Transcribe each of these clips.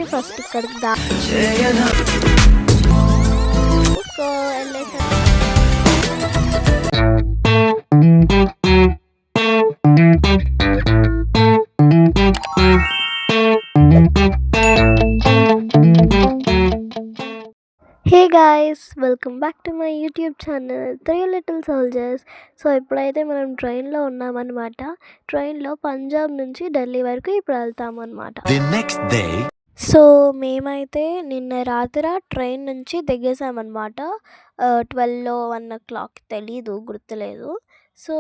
కాబట్టి ఫస్ట్ ఇక్కడికి సో వెళ్ళేసాను. Hey guys, welcome back to my YouTube channel 3 little soldiers. So ఇప్పుడైతే మనం ట్రైన్లో ఉన్నామన్నమాట. ట్రైన్లో పంజాబ్ నుంచి ఢిల్లీ వరకు ఇప్పుడు వెళ్తామన్నమాట. సో మేమైతే నిన్న రాత్రి ట్రైన్ నుంచి దిగేసామన్నమాట. 12 1 o'clock తెలీదు, గుర్తులేదు. సో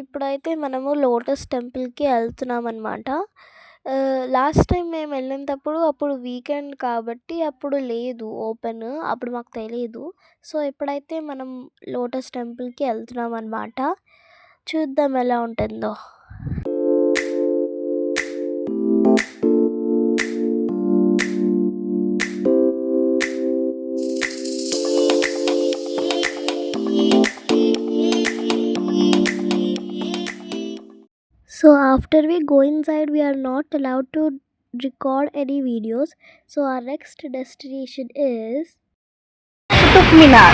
ఇప్పుడైతే మనము లోటస్ టెంపుల్కి వెళ్తున్నామన్నమాట. లాస్ట్ టైం మేము వెళ్ళినప్పుడు అప్పుడు వీకెండ్ కాబట్టి అప్పుడు లేదు ఓపెన్, అప్పుడు మాకు తెలీదు. సో ఇప్పుడైతే మనం లోటస్ టెంపుల్కి వెళ్తున్నాం అన్నమాట. చూద్దాం ఎలా ఉంటుందో. So after we go inside, we are not allowed to record any videos. So our next destination is Qutub Minar.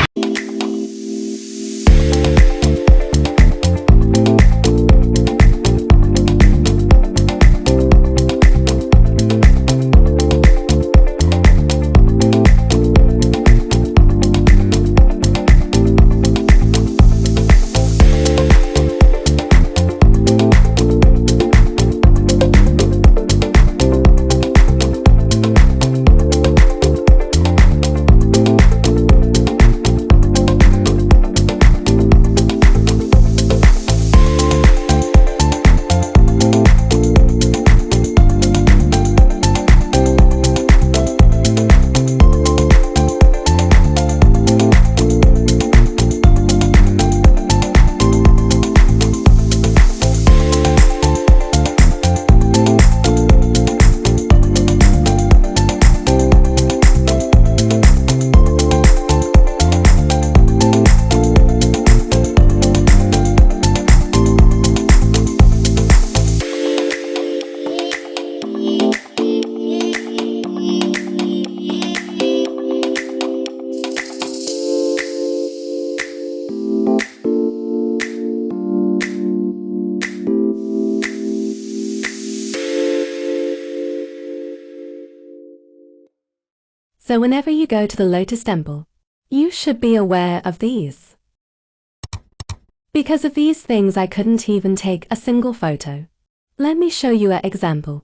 So whenever you go to the Lotus Temple, you should be aware of these. Because of these things I couldn't even take a single photo. Let me show you an example.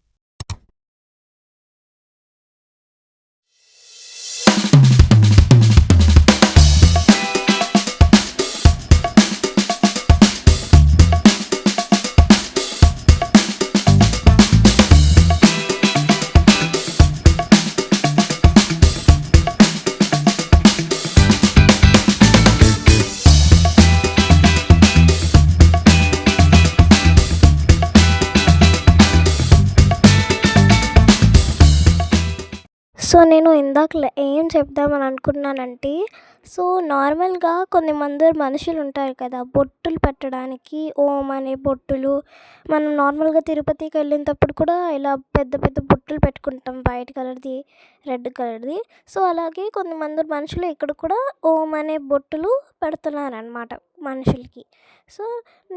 So నేను ఇందాక ఏం చెప్దామని అనుకున్నానంటే, so నార్మల్గా కొంతమంది మనుషులు ఉంటారు కదా, బొట్టులు పెట్టడానికి ఓం అనే బొట్టులు. మనం నార్మల్గా తిరుపతికి వెళ్ళినప్పుడు కూడా ఇలా పెద్ద పెద్ద బొట్టులు పెట్టుకుంటాం, వైట్ కలర్ది, రెడ్ కలర్ది. సో అలాగే కొంతమంది మనుషులు ఇక్కడ కూడా ఓం అనే బొట్టులు పెడుతున్నారనమాట మనుషులకి. సో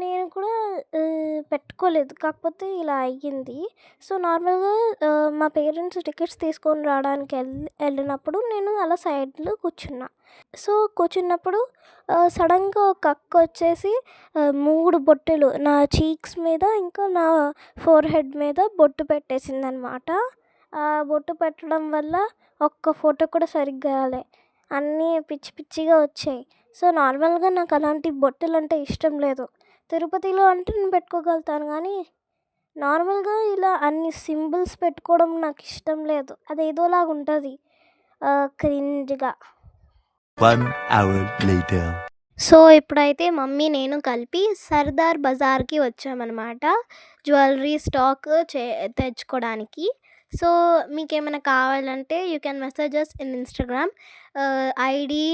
నేను కూడా పెట్టుకోలేదు, కాకపోతే ఇలా అయ్యింది. సో నార్మల్గా మా పేరెంట్స్ టికెట్స్ తీసుకొని రావడానికి వెళ్ళినప్పుడు నేను అలా సైడ్లో కూర్చున్నా. సో కూర్చున్నప్పుడు సడన్గా ఒక అక్క వచ్చేసి 3 బొట్టులు నా చీక్స్ మీద ఇంకా నా ఫోర్ హెడ్ మీద బొట్టు పెట్టేసిందనమాట. ఆ బొట్టు పెట్టడం వల్ల ఒక్క ఫోటో కూడా సరిగ్గా రాలే, అన్నీ పిచ్చి పిచ్చిగా వచ్చాయి. సో నార్మల్గా నాకు అలాంటి బొట్టులు అంటే ఇష్టం లేదు. తిరుపతిలో అంటే నేను పెట్టుకోగలుగుతాను, కానీ నార్మల్గా ఇలా అన్ని సింబల్స్ పెట్టుకోవడం నాకు ఇష్టం లేదు. అదేదోలాగా ఉంటుంది, క్రింజ్గా. 1 hour later. సో ఇప్పుడైతే మమ్మీ నేను కలిపి సర్దార్ బజార్కి వచ్చామన్నమాట, జ్యువెలరీ స్టాక్ తెచ్చుకోవడానికి. సో మీకేమైనా కావాలంటే you can messages in Instagram, ID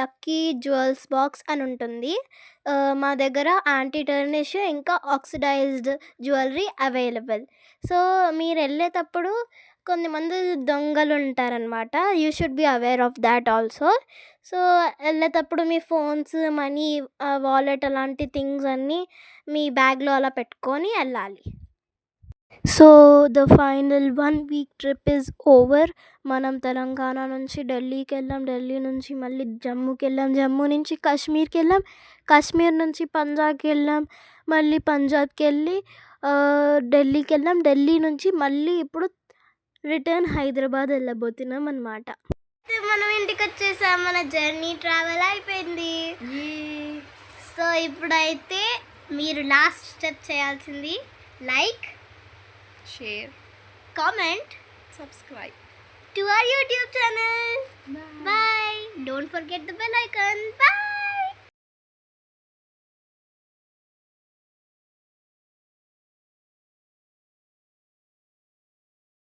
lucky jewels box అని ఉంటుంది. మా దగ్గర యాంటీ టర్నిష్ ఇంకా ఆక్సిడైజ్డ్ జ్యువెలరీ అవైలబుల్. సో మీరు వెళ్ళేటప్పుడు కొంతమంది దొంగలు ఉంటారనమాట. You should be aware of that also. So వెళ్ళేటప్పుడు మీ ఫోన్స్, మనీ, వాలెట్ అలాంటి థింగ్స్ అన్నీ మీ బ్యాగ్లో అలా పెట్టుకొని వెళ్ళాలి. So the final 1 week trip is over. మనం తెలంగాణ నుంచి ఢిల్లీకి వెళ్ళాం, ఢిల్లీ నుంచి మళ్ళీ జమ్మూకి వెళ్ళాం, జమ్మూ నుంచి కాశ్మీర్కి వెళ్ళాం, కాశ్మీర్ నుంచి పంజాబ్కి వెళ్ళాం, మళ్ళీ పంజాబ్కి వెళ్ళి ఢిల్లీకి వెళ్ళాం, ఢిల్లీ నుంచి మళ్ళీ ఇప్పుడు రిటర్న్ హైదరాబాద్ వెళ్ళబోతున్నాం అనమాట. మనం ఇంటికి వచ్చేసాం, మన జర్నీ ట్రావెల్ అయిపోయింది. సో ఇప్పుడైతే మీరు లాస్ట్ స్టెప్ చేయాల్సింది like, share, comment subscribe. to our YouTube channel. Bye. Don't forget the bell icon. Bye.